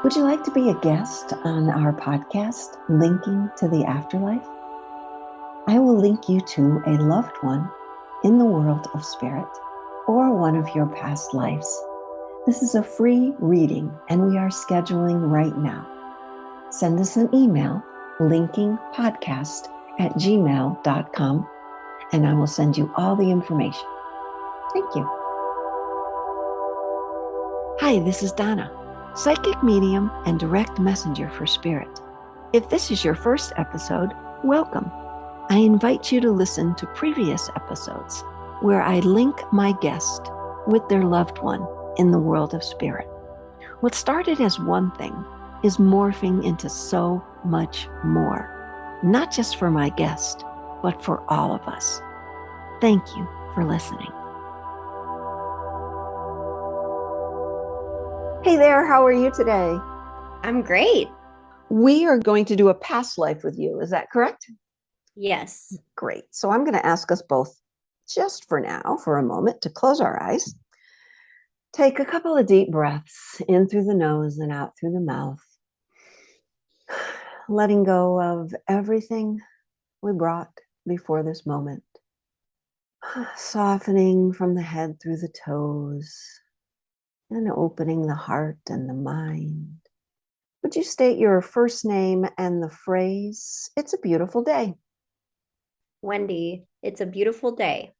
Would you like to be a guest on our podcast, Linking to the Afterlife? I will link you to a loved one in the world of spirit or one of your past lives. This is a free reading, and we are scheduling right now. Send us an email, linkingpodcast@gmail.com, and I will send you all the information. Thank you. Hi, this is Donna, psychic medium and direct messenger for spirit. If this is your first episode, welcome. I invite you to listen to previous episodes where I link my guest with their loved one in the world of spirit. What started as one thing is morphing into so much more, not just for my guest, but for all of us. Thank you for listening. Hey there, how are you today? I'm great. We are going to do a past life with you. Is that correct? Yes. Great. So I'm going to ask us both, just for now, for a moment, to close our eyes. Take a couple of deep breaths in through the nose and out through the mouth. Letting go of everything we brought before this moment. Softening from the head through the toes and opening the heart and the mind. Would you state your first name and the phrase, "It's a beautiful day"? Wendy, it's a beautiful day.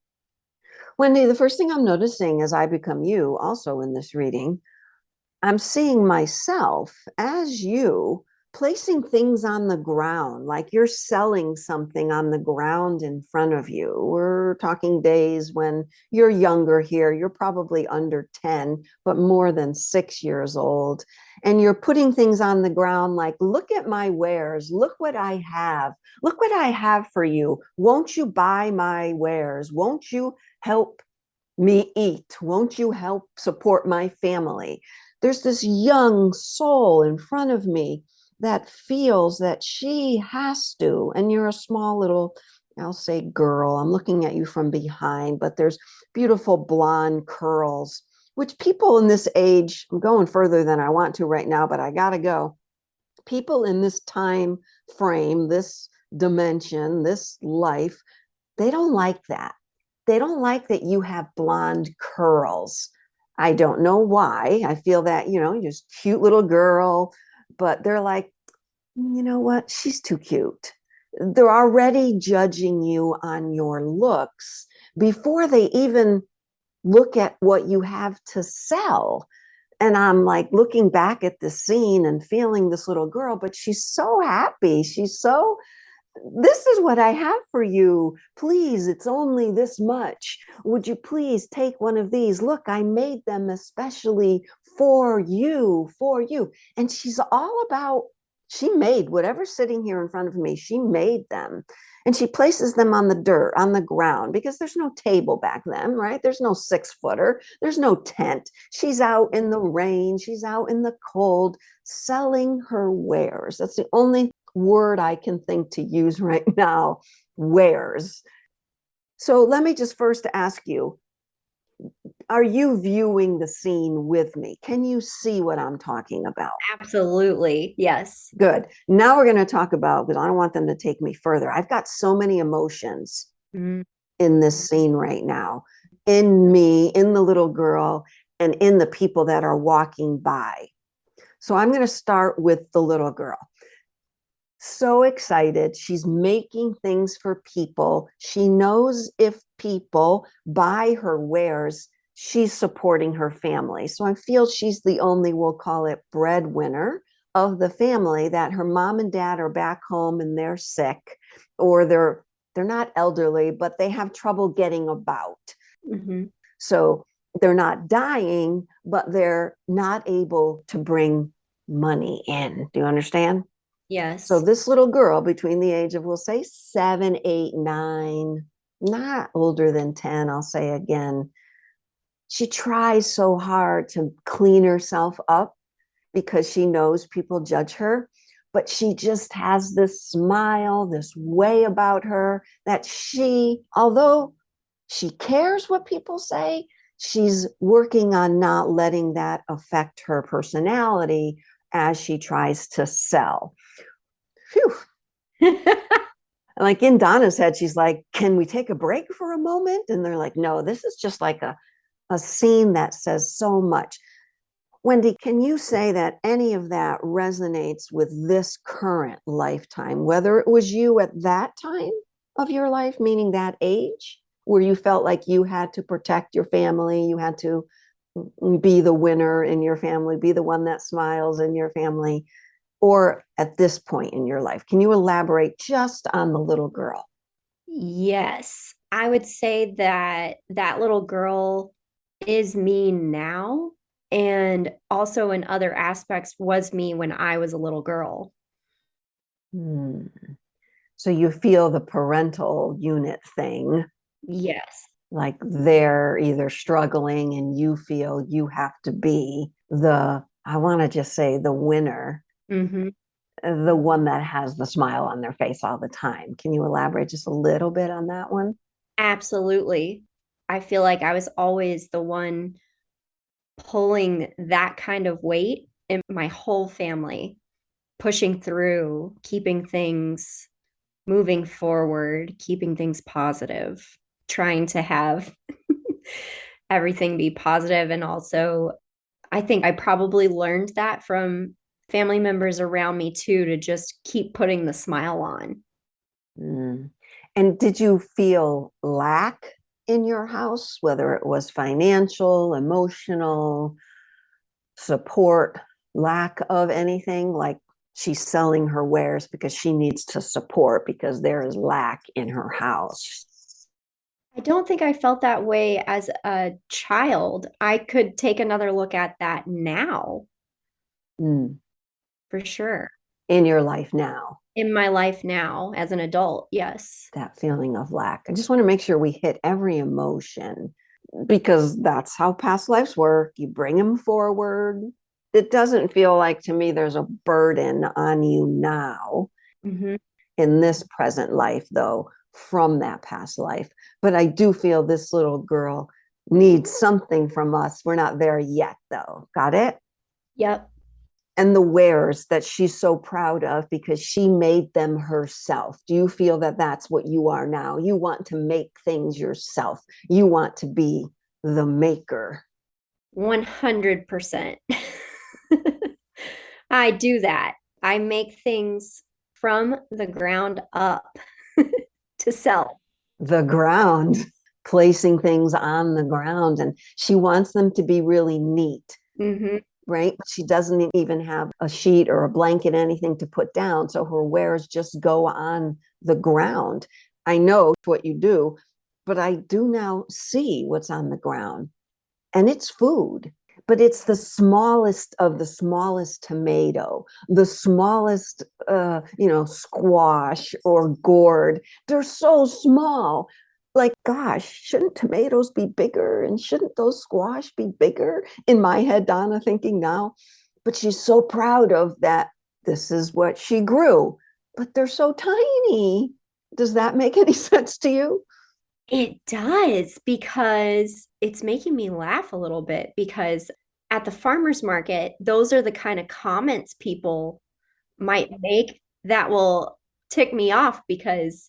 Wendy, the first thing I'm noticing as I become you, also in this reading, I'm seeing myself as you placing things on the ground, like you're selling something on the ground in front of you. We're talking days when you're younger here. You're probably under 10, but more than 6 years old. And you're putting things on the ground like, look at my wares. Look what I have. Look what I have for you. Won't you buy my wares? Won't you help me eat? Won't you help support my family? There's this young soul in front of me that feels that she has to, and you're a small little, I'll say girl, I'm looking at you from behind, but there's beautiful blonde curls, which people in this age, I'm going further than I want to right now, but I gotta go. People in this time frame, this dimension, this life, they don't like that. They don't like that you have blonde curls. I don't know why. I feel that, you're just cute little girl, but they're like, you know what? She's too cute. They're already judging you on your looks before they even look at what you have to sell. And I'm like looking back at the scene and feeling this little girl, but she's so happy. This is what I have for you. Please, it's only this much. Would you please take one of these? Look, I made them especially for you, for you. And she's all about, she made whatever's sitting here in front of me, she made them. And she places them on the dirt, on the ground, because there's no table back then, right? There's no 6-footer. There's no tent. She's out in the rain. She's out in the cold selling her wares. That's the only word I can think to use right now, wares. So let me just first ask you, are you viewing the scene with me? Can you see what I'm talking about? Absolutely. Yes. Good. Now we're going to talk about, because I don't want them to take me further. I've got so many emotions in this scene right now, in me, in the little girl, and in the people that are walking by. So I'm going to start with the little girl. So excited. She's making things for people. She knows if people buy her wares, she's supporting her family. So I feel she's the only, we'll call it, breadwinner of the family, that her mom and dad are back home and they're sick, or they're not elderly, but they have trouble getting about. Mm-hmm. So they're not dying, but they're not able to bring money in. Do you understand? Yes. So this little girl between the age of, we'll say 7, 8, 9, not older than 10, I'll say again, she tries so hard to clean herself up because she knows people judge her. But she just has this smile, this way about her that she, although she cares what people say, she's working on not letting that affect her personality as she tries to sell. Phew. Like in Donna's head, she's like, can we take a break for a moment? And they're like, no, this is just like a scene that says so much. Wendy, can you say that any of that resonates with this current lifetime, whether it was you at that time of your life, meaning that age, where you felt like you had to protect your family, you had to be the winner in your family, be the one that smiles in your family, or at this point in your life? Can you elaborate just on the little girl? Yes, I would say that that little girl is me now, and also in other aspects was me when I was a little girl. Hmm. So you feel the parental unit thing, Yes. like they're either struggling and you feel you have to be the, I want to just say the winner, Mm-hmm. the one that has the smile on their face all the time. Can you elaborate just a little bit on that one? Absolutely. I feel like I was always the one pulling that kind of weight in my whole family, pushing through, keeping things moving forward, keeping things positive, trying to have everything be positive. And also, I think I probably learned that from family members around me too, to just keep putting the smile on. Mm. And did you feel lack in your house, whether it was financial, emotional, support, lack of anything? Like she's selling her wares because she needs to support because there is lack in her house. I don't think I felt that way as a child. I could take another look at that now, Mm. for sure. In your life now, In my life now as an adult, yes. that feeling of lack. I just want to make sure we hit every emotion because that's how past lives work. You bring them forward. It doesn't feel like to me there's a burden on you now Mm-hmm. in this present life, though, from that past life. But I do feel this little girl needs something from us. We're not there yet, though. Got it? Yep. And the wares that she's so proud of because she made them herself. Do you feel that that's what you are now? You want to make things yourself. You want to be the maker. 100%. I do that. I make things from the ground up to sell. The ground, placing things on the ground. And she wants them to be really neat, Mm-hmm. right? But she doesn't even have a sheet or a blanket, anything to put down. So her wares just go on the ground. I know what you do, but I do now see what's on the ground. And it's food, but it's the smallest of the smallest tomato, the smallest, squash or gourd. They're so small. Like, gosh, shouldn't tomatoes be bigger? And shouldn't those squash be bigger? In my head, Donna thinking now, but she's so proud of that. This is what she grew, but they're so tiny. Does that make any sense to you? It does, because it's making me laugh a little bit, because at the farmer's market, those are the kind of comments people might make that will tick me off, because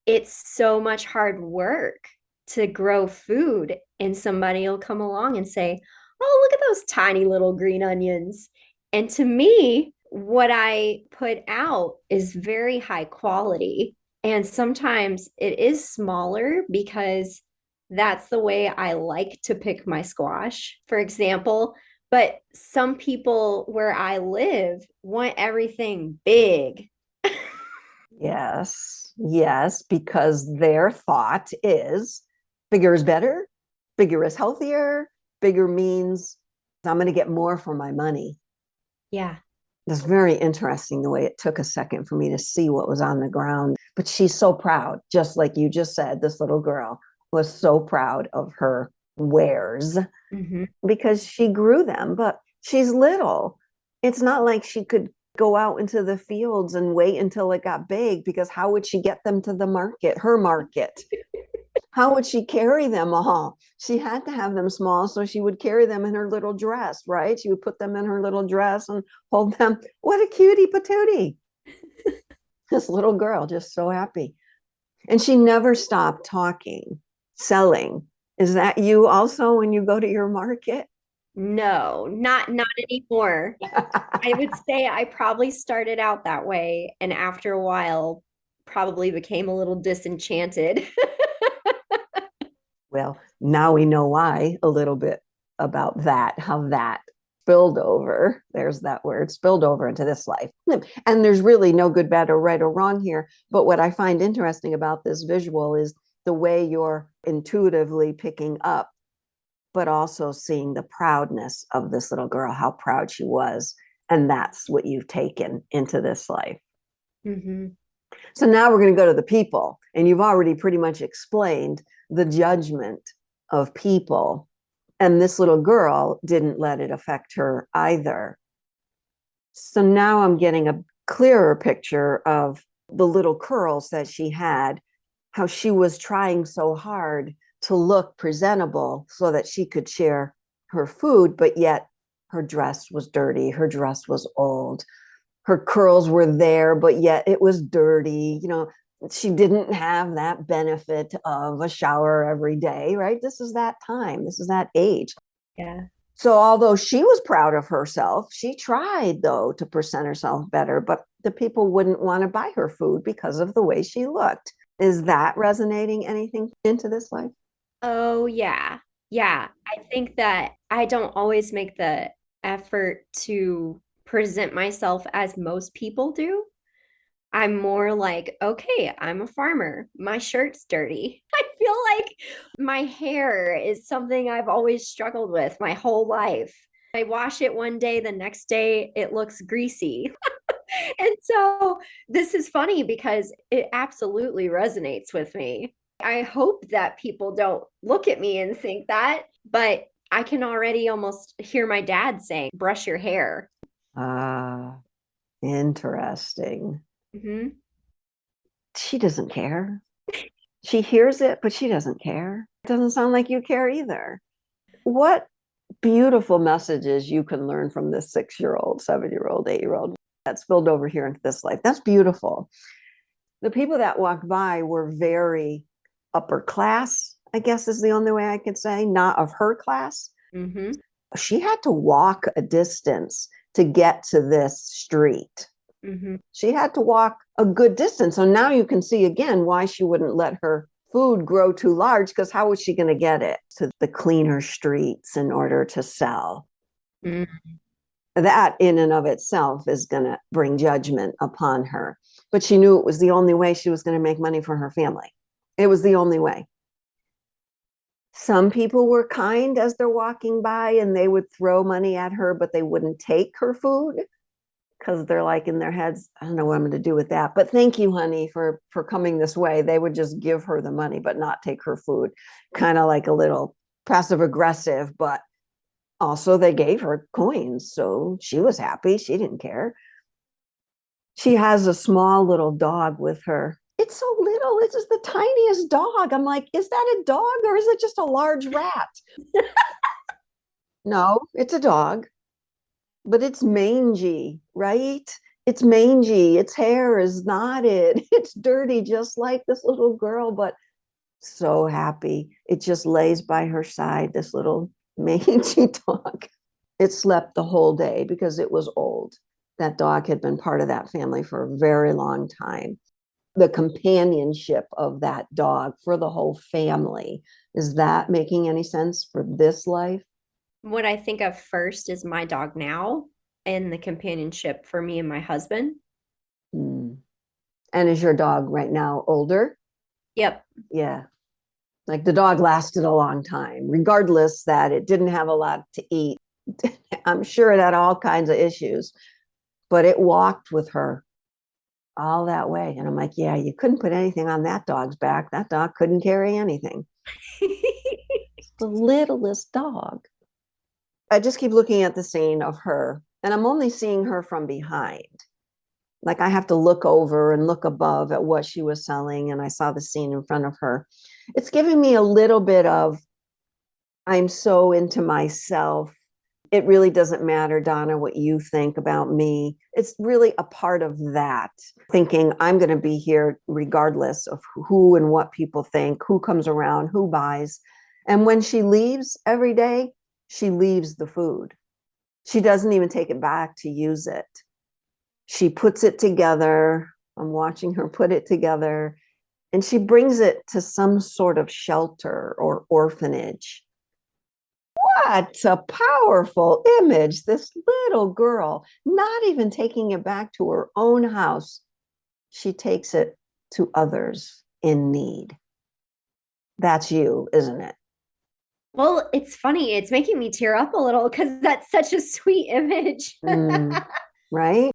it's so much hard work to grow food, and somebody will come along and say, "Oh, look at those tiny little green onions." And to me, what I put out is very high quality. And sometimes it is smaller because that's the way I like to pick my squash, for example. But some people where I live want everything big. Yes, yes, because their thought is bigger is better, bigger is healthier, bigger means I'm going to get more for my money. Yeah. It's very interesting the way it took a second for me to see what was on the ground. But she's so proud, just like you just said, this little girl was so proud of her wares Mm-hmm. because she grew them, but she's little. It's not like she could go out into the fields and wait until it got big because how would she get them to the market, her market? How would she carry them all? She had to have them small, so she would carry them in her little dress, right? She would put them in her little dress and hold them. What a cutie patootie. This little girl, just so happy. And she never stopped talking, selling. Is that you also when you go to your market? No, not anymore. I would say I probably started out that way and after a while probably became a little disenchanted. Well, now we know why a little bit about that, how that spilled over. There's that word, spilled over into this life. And there's really no good, bad, or right or wrong here. But what I find interesting about this visual is the way you're intuitively picking up, but also seeing the proudness of this little girl, how proud she was. And that's what you've taken into this life. Mm-hmm. So now we're going to go to the people. And you've already pretty much explained the judgment of people. And this little girl didn't let it affect her either. So now I'm getting a clearer picture of the little curls that she had, how she was trying so hard to look presentable so that she could share her food, but yet her dress was dirty, her dress was old, her curls were there, but yet it was dirty. You know, she didn't have that benefit of a shower every day, right? This is that time, this is that age. Yeah. So although she was proud of herself, she tried though to present herself better, but the people wouldn't want to buy her food because of the way she looked. Is that resonating anything into this life? Oh, yeah. Yeah. I think that I don't always make the effort to present myself as most people do. I'm more like, okay, I'm a farmer. My shirt's dirty. I feel like my hair is something I've always struggled with my whole life. I wash it one day, the next day it looks greasy. And so this is funny because it absolutely resonates with me. I hope that people don't look at me and think that, but I can already almost hear my dad saying, brush your hair. Ah, interesting. Mm-hmm. She doesn't care. She hears it, but she doesn't care. It doesn't sound like you care either. What beautiful messages you can learn from this 6-year-old, 7-year-old, 8-year-old that spilled over here into this life. That's beautiful. The people that walked by were very upper class, I guess is the only way I could say, not of her class. Mm-hmm. She had to walk a distance to get to this street. Mm-hmm. She had to walk a good distance. So now you can see again why she wouldn't let her food grow too large, because how was she going to get it to the cleaner streets in order to sell? Mm-hmm. That in and of itself is going to bring judgment upon her. But she knew it was the only way she was going to make money for her family. It was the only way. Some people were kind as they're walking by and they would throw money at her, but they wouldn't take her food because they're like in their heads, I don't know what I'm going to do with that. But thank you, honey, for coming this way. They would just give her the money, but not take her food. Kind of like a little passive aggressive, but also they gave her coins. So she was happy. She didn't care. She has a small little dog with her. It's so little. It's just the tiniest dog. I'm like, is that a dog or is it just a large rat? No, it's a dog, but it's mangy, right? It's mangy. Its hair is knotted. It's dirty, just like this little girl, but so happy. It just lays by her side, this little mangy dog. It slept the whole day because it was old. That dog had been part of that family for a very long time. The companionship of that dog for the whole family. Is that making any sense for this life? What I think of first is my dog now and the companionship for me and my husband. Hmm. And is your dog right now older? Yep. Yeah. Like the dog lasted a long time, regardless that it didn't have a lot to eat. I'm sure it had all kinds of issues, but it walked with her all that way. And I'm like, yeah, you couldn't put anything on that dog's back. That dog couldn't carry anything. The littlest dog. I just keep looking at the scene of her, and I'm only seeing her from behind. Like I have to look over and look above at what she was selling, and I saw the scene in front of her. It's giving me a little bit of, I'm so into myself. It really doesn't matter, Donna, what you think about me. It's really a part of that, thinking I'm going to be here regardless of who and what people think, who comes around, who buys. And when she leaves every day, she leaves the food. She doesn't even take it back to use it. She puts it together. I'm watching her put it together, and she brings it to some sort of shelter or orphanage. What a powerful image. This little girl, not even taking it back to her own house, she takes it to others in need. That's you, isn't it? Well, it's funny. It's making me tear up a little because that's such a sweet image. Right?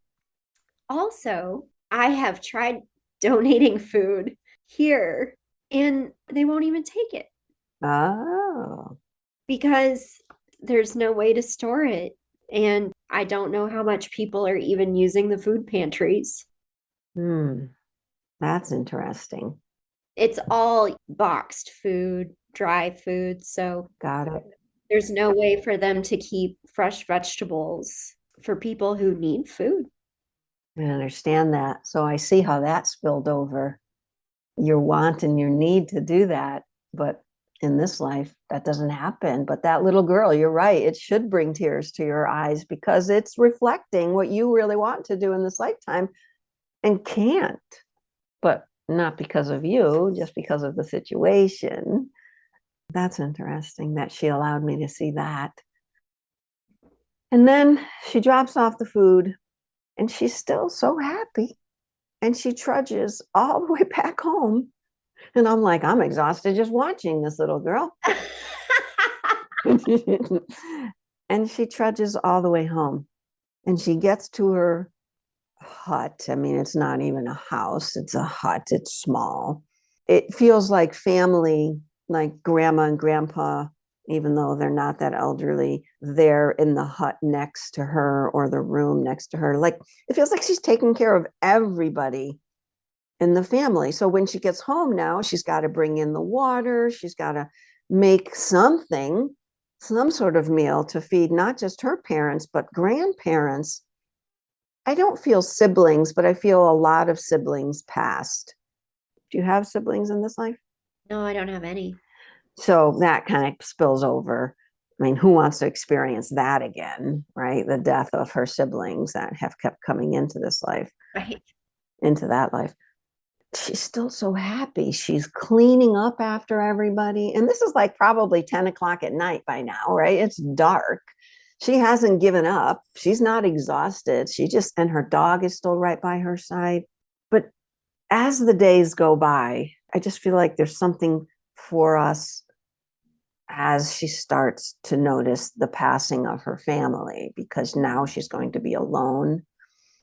Also, I have tried donating food here and they won't even take it Oh, because there's no way to store it. And I don't know how much people are even using the food pantries. that's interesting. It's all boxed food, dry food. So Got it. there's no way for them to keep fresh vegetables for people who need food. I understand that. So I see how that spilled over your want and your need to do that. But in this life, that doesn't happen. But that little girl, you're right. It should bring tears to your eyes because it's reflecting what you really want to do in this lifetime and can't. But not because of you, just because of the situation. That's interesting that she allowed me to see that. And then she drops off the food and she's still so happy. And she trudges all the way back home. And I'm like, I'm exhausted just watching this little girl. And she trudges all the way home. And she gets to her hut. I mean, it's not even a house, it's a hut, it's small. It feels like family, like grandma and grandpa, even though they're not that elderly, they're in the hut next to her or the room next to her. Like it feels like she's taking care of everybody in the family. So when she gets home now, she's got to bring in the water, she's got to make something, some sort of meal to feed not just her parents, but grandparents. I don't feel siblings, but I feel a lot of siblings past. Do you have siblings in this life? No, I don't have any. So that kind of spills over. I mean, who wants to experience that again, right? The death of her siblings that have kept coming into this life, Right. into that life. She's still so happy. She's cleaning up after everybody. And this is like probably 10 o'clock at night by now, right? It's dark. She hasn't given up. She's not exhausted. And her dog is still right by her side. But as the days go by, I just feel like there's something for us as she starts to notice the passing of her family, because now she's going to be alone.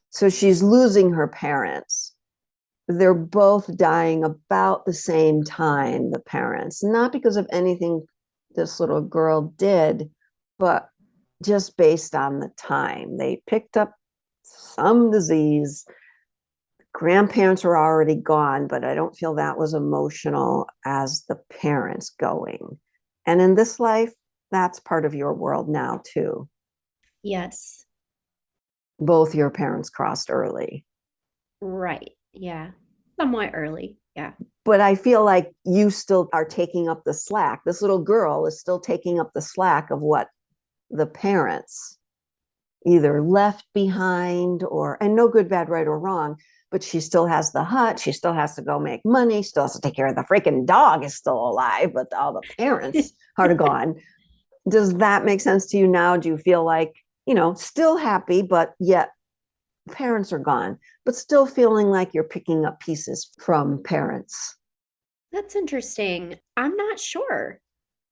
So she's losing her parents. They're both dying about the same time, the parents, not because of anything this little girl did, but just based on the time. They picked up some disease. Grandparents were already gone, but I don't feel that was emotional as the parents going. And in this life, that's part of your world now, too. Yes. Both your parents crossed early. Right. Yeah. Somewhat early. Yeah. But I feel like you still are taking up the slack. This little girl is still taking up the slack of what the parents either left behind or, and no good, bad, right, or wrong, but she still has the hut. She still has to go make money. Still has to take care of the freaking dog is still alive, but all the parents are gone. Does that make sense to you now? Do you feel like, still happy, but yet parents are gone, but still feeling like you're picking up pieces from parents? That's interesting. I'm not sure.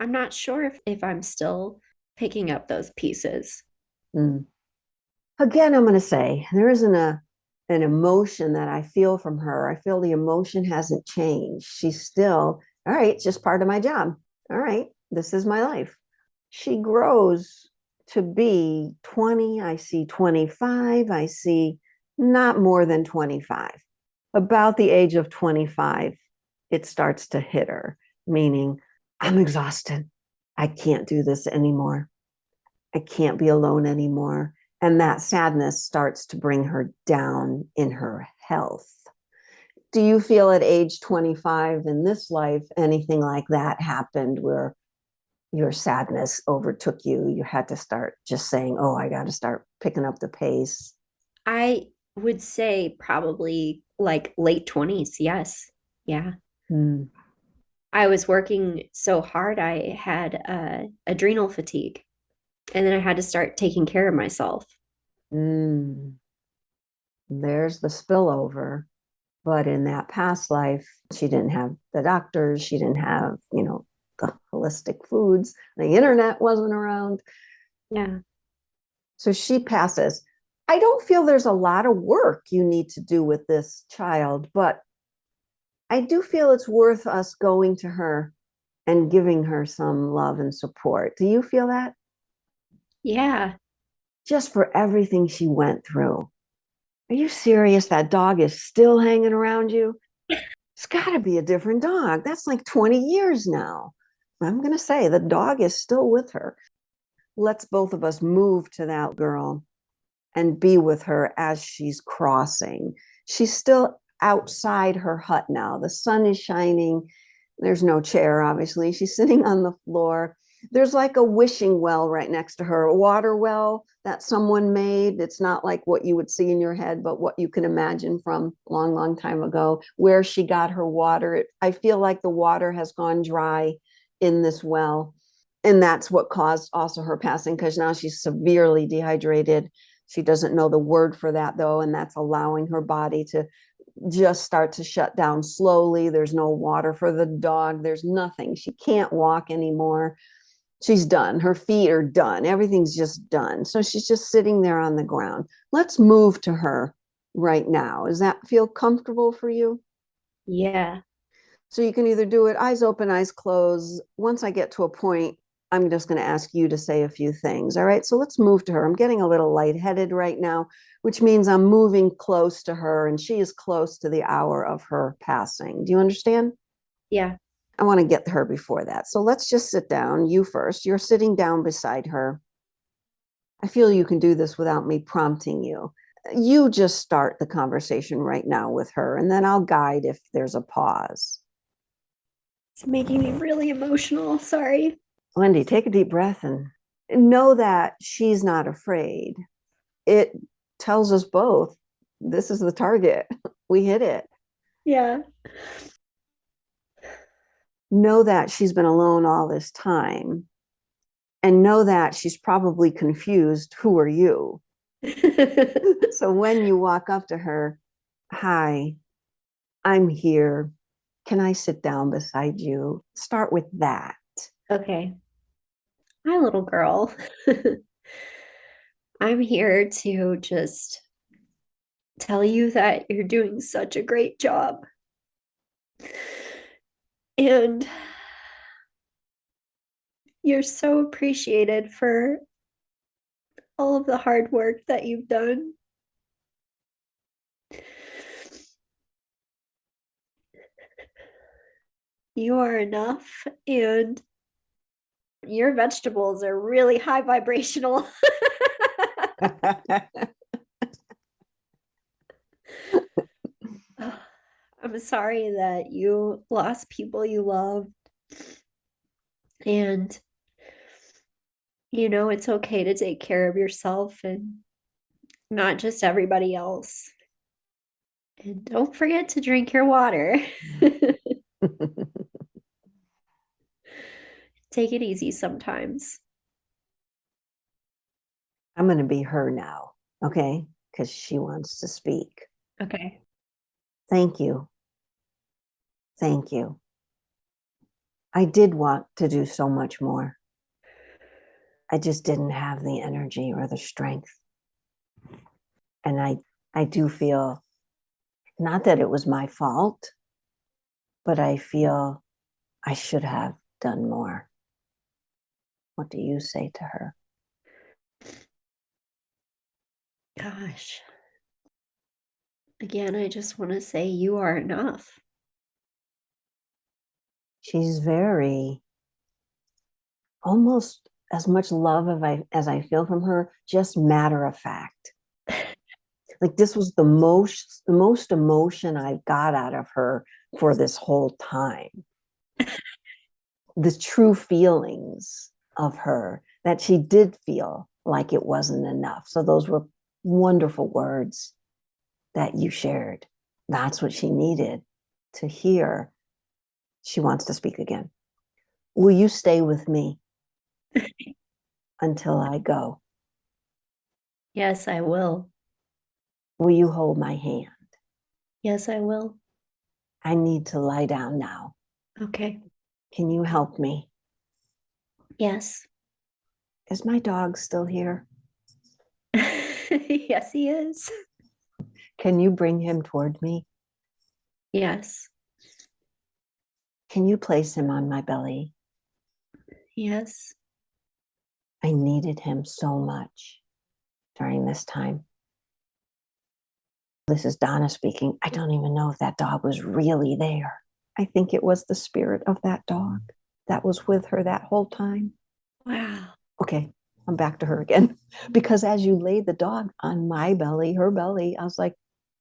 I'm not sure if I'm still picking up those pieces. Mm. Again, I'm going to say there isn't an emotion that I feel from her. I feel the emotion hasn't changed. She's still, all right, it's just part of my job. All right, this is my life. She grows to be 20. I see 25. I see not more than 25. About the age of 25, it starts to hit her. meaning I'm exhausted. I can't do this anymore. I can't be alone anymore. And that sadness starts to bring her down in her health. Do you feel at age 25 in this life anything like that happened where your sadness overtook you? You had to start just saying, oh, I got to start picking up the pace. I would say probably like late 20s. Yes. Yeah. Mm. I was working so hard, I had adrenal fatigue, and then I had to start taking care of myself. Mm. There's the spillover. But in that past life, she didn't have the doctors, she didn't have, the holistic foods, the internet wasn't around. Yeah. So she passes. I don't feel there's a lot of work you need to do with this child, but I do feel it's worth us going to her and giving her some love and support. Do you feel that? Yeah. Just for everything she went through. Are you serious? That dog is still hanging around you? It's got to be a different dog. That's like 20 years now. I'm going to say the dog is still with her. Let's both of us move to that girl and be with her as she's crossing. She's still outside her hut now. The sun is shining. There's no chair, obviously. She's sitting on the floor. There's like a wishing well right next to her, a water well that someone made. It's not like what you would see in your head, but what you can imagine from a long, long time ago, where she got her water. I feel like the water has gone dry in this well. And that's what caused also her passing, because now she's severely dehydrated. She doesn't know the word for that, though, and that's allowing her body to just start to shut down slowly. There's no water for the dog. There's nothing. She can't walk anymore. She's done. Her feet are done. Everything's just done. So she's just sitting there on the ground. Let's move to her right now. Does that feel comfortable for you? Yeah. So you can either do it eyes open, eyes closed. Once I get to a point, I'm just going to ask you to say a few things. All right. So let's move to her. I'm getting a little lightheaded right now, which means I'm moving close to her and she is close to the hour of her passing. Do you understand? Yeah. I want to get her before that. So let's just sit down. You first. You're sitting down beside her. I feel you can do this without me prompting you. You just start the conversation right now with her, and then I'll guide if there's a pause. It's making me really emotional. Sorry. Wendy, take a deep breath and know that she's not afraid. It tells us both this is the target. We hit it. Yeah. Know that she's been alone all this time and know that she's probably confused. Who are you? So when you walk up to her, hi, I'm here. Can I sit down beside you? Start with that. Okay. Hi, little girl. I'm here to just tell you that you're doing such a great job. And you're so appreciated for all of the hard work that you've done. You are enough, and your vegetables are really high vibrational. I'm sorry that you lost people you love. And it's okay to take care of yourself and not just everybody else. And don't forget to drink your water. Take it easy sometimes. I'm going to be her now, okay? Because she wants to speak. Okay. Thank you. Thank you. I did want to do so much more. I just didn't have the energy or the strength. And I do feel not that it was my fault, but I feel I should have done more. What do you say to her? Gosh. Again, I just want to say you are enough. She's very, almost as much love as I feel from her, just matter of fact. Like this was the most emotion I got out of her for this whole time. The true feelings of her that she did feel like it wasn't enough. So those were wonderful words that you shared. That's what she needed to hear. She wants to speak again. Will you stay with me until I go? Yes, I will. Will you hold my hand? Yes, I will. I need to lie down now. Okay. Can you help me? Yes. Is my dog still here? Yes, he is. Can you bring him toward me? Yes. Can you place him on my belly? Yes. I needed him so much during this time. This is Donna speaking. I don't even know if that dog was really there. I think it was the spirit of that dog that was with her that whole time. Wow. Okay, I'm back to her again. Because as you laid the dog on my belly, her belly, I was like,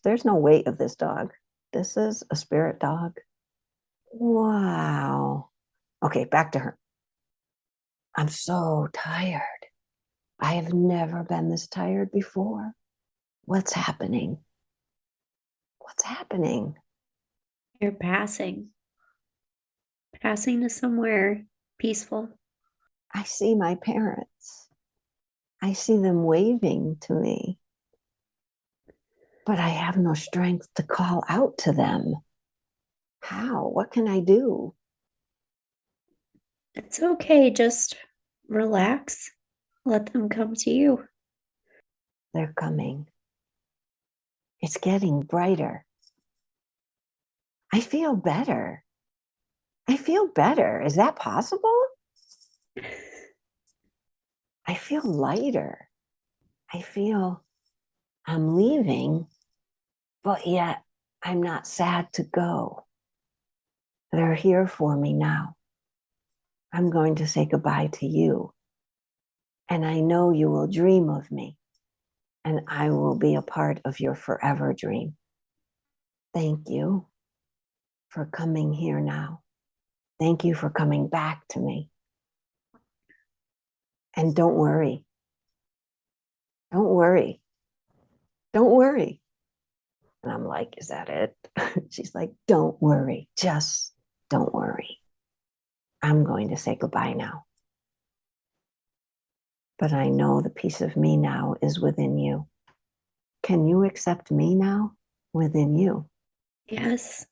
there's no weight of this dog. This is a spirit dog. Wow. Okay, back to her. I'm so tired. I have never been this tired before. What's happening? What's happening? You're passing. Passing to somewhere peaceful. I see my parents. I see them waving to me, but I have no strength to call out to them. How? What can I do? It's okay. Just relax. Let them come to you. They're coming. It's getting brighter. I feel better. I feel better. Is that possible? I feel lighter. I feel I'm leaving, but yet I'm not sad to go. They're here for me now. I'm going to say goodbye to you. And I know you will dream of me, and I will be a part of your forever dream. Thank you for coming here now. Thank you for coming back to me. And don't worry. Don't worry. Don't worry. And I'm like, is that it? She's like, don't worry. Just don't worry. I'm going to say goodbye now. But I know the piece of me now is within you. Can you accept me now within you? Yes.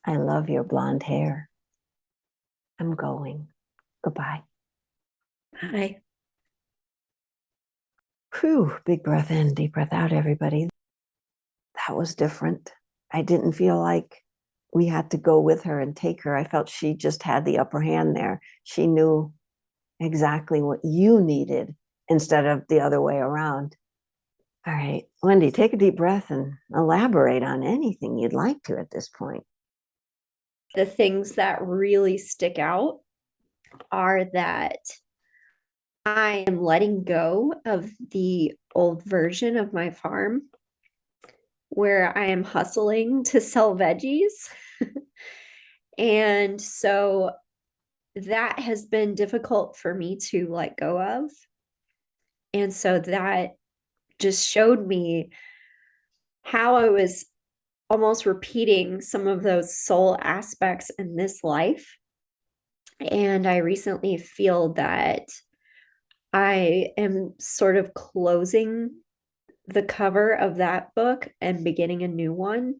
I love your blonde hair. I'm going. Goodbye. Bye. Whew, big breath in, deep breath out, everybody. That was different. I didn't feel like we had to go with her and take her. I felt she just had the upper hand there. She knew exactly what you needed instead of the other way around. All right, Wendy, take a deep breath and elaborate on anything you'd like to at this point. The things that really stick out are that I am letting go of the old version of my farm where I am hustling to sell veggies. And so that has been difficult for me to let go of. And so that just showed me how I was almost repeating some of those soul aspects in this life. And I recently feel that I am sort of closing the cover of that book and beginning a new one.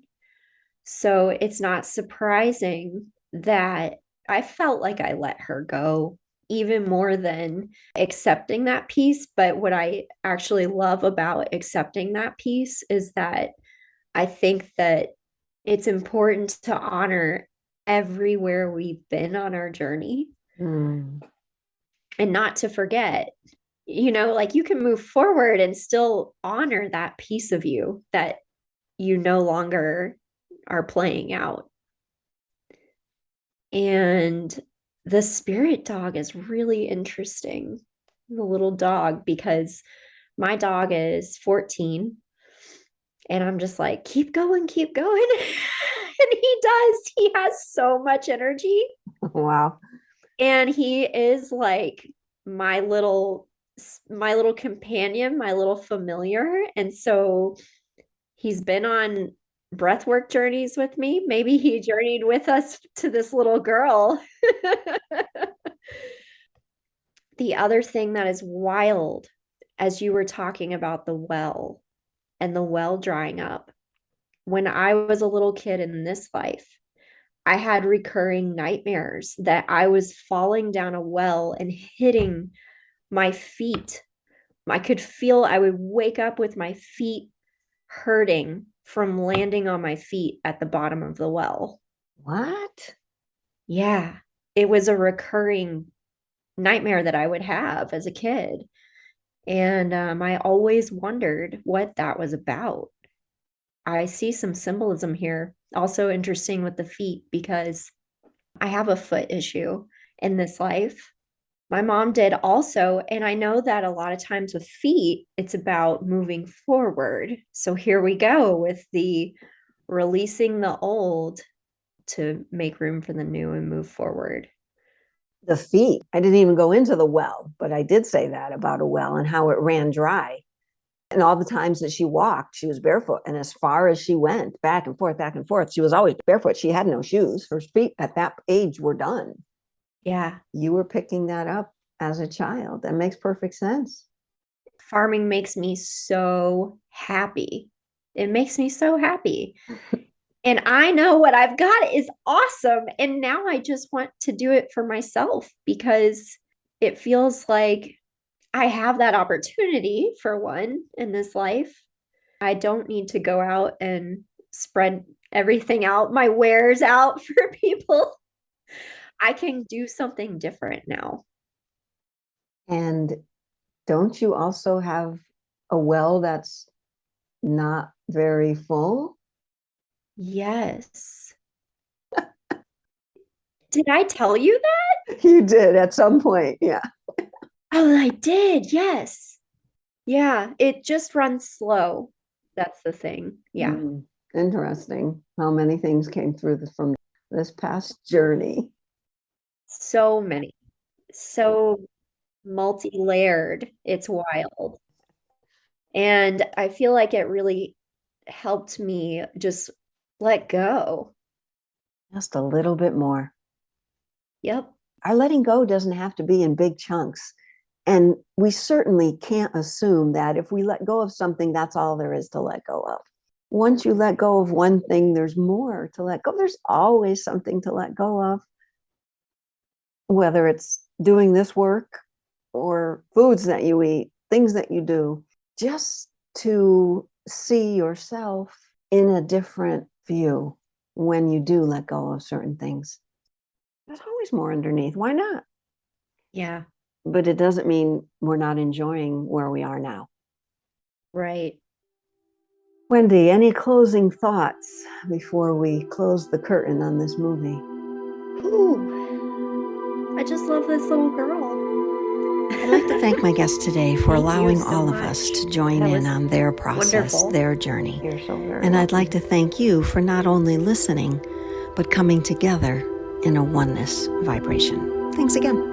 So it's not surprising that I felt like I let her go even more than accepting that piece. But what I actually love about accepting that piece is that I think that it's important to honor everywhere we've been on our journey Mm. and not to forget. Like you can move forward and still honor that piece of you that you no longer are playing out. And the spirit dog is really interesting, the little dog, because my dog is 14 and I'm just like, keep going, keep going. And he does. He has so much energy. Wow. And he is like my little companion, my little familiar. And so he's been on breathwork journeys with me. Maybe he journeyed with us to this little girl. The other thing that is wild, as you were talking about the well and the well drying up, when I was a little kid in this life, I had recurring nightmares that I was falling down a well and hitting my feet. I could feel I would wake up with my feet hurting from landing on my feet at the bottom of the well. What? Yeah, it was a recurring nightmare that I would have as a kid. And I always wondered what that was about. I see some symbolism here. Also interesting with the feet because I have a foot issue in this life. My mom did also. And I know that a lot of times with feet, it's about moving forward. So here we go with the releasing the old to make room for the new and move forward. The feet. I didn't even go into the well, but I did say that about a well and how it ran dry. And all the times that she walked, she was barefoot. And as far as she went, back and forth, she was always barefoot. She had no shoes. Her feet at that age were done. Yeah. You were picking that up as a child. That makes perfect sense. Farming makes me so happy. It makes me so happy. And I know what I've got is awesome. And now I just want to do it for myself because it feels like I have that opportunity for one in this life. I don't need to go out and spread everything out, my wares out for people. I can do something different now. And don't you also have a well that's not very full? Yes. Did I tell you that? You did at some point. Yeah. Oh, I did. Yes. Yeah. It just runs slow. That's the thing. Yeah. Interesting how many things came through from this past journey. So many. So multi-layered. It's wild. And I feel like it really helped me just let go. Just a little bit more. Yep. Our letting go doesn't have to be in big chunks. And we certainly can't assume that if we let go of something, that's all there is to let go of. Once you let go of one thing, there's more to let go. There's always something to let go of, whether it's doing this work or foods that you eat, things that you do, just to see yourself in a different view when you do let go of certain things. There's always more underneath. Why not? Yeah. But it doesn't mean we're not enjoying where we are now. Right. Wendy, any closing thoughts before we close the curtain on this movie? Ooh, I just love this little girl. I'd like to thank my guest today for allowing all of us to join in on their process, their journey. You're so very And I'd like to thank you for not only listening, but coming together in a oneness vibration. Thanks again.